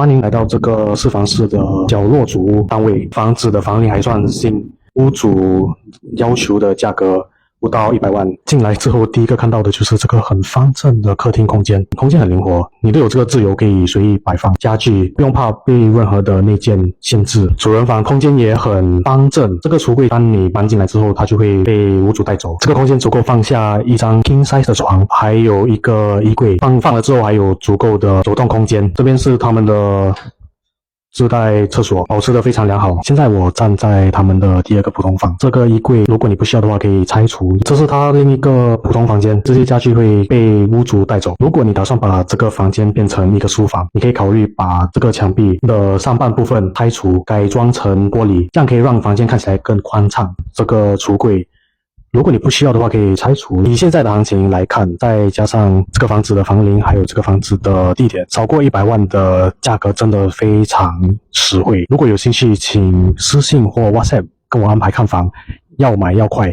欢迎来到这个四房式的角落主屋单位，房子的房龄还算新，屋主要求的价格不到100万。进来之后，第一个看到的就是这个很方正的客厅空间，空间很灵活，你都有这个自由可以随意摆放家具，不用怕被任何的内建限制。主人房空间也很方正，这个橱柜当你搬进来之后，它就会被屋主带走。这个空间足够放下一张 king size 的床，还有一个衣柜，放了之后还有足够的走动空间。这边是他们的自带厕所，保持得非常良好。现在我站在他们的第二个普通房，这个衣柜如果你不需要的话可以拆除。这是他另一个普通房间，这些家具会被屋主带走。如果你打算把这个房间变成一个书房，你可以考虑把这个墙壁的上半部分拆除，改装成玻璃，这样可以让房间看起来更宽敞。这个橱柜如果你不需要的话，可以拆除。以现在的行情来看，再加上这个房子的房龄，还有这个房子的地点，超过100万的价格真的非常实惠。如果有兴趣，请私信或 WhatsApp 跟我安排看房，要买要快。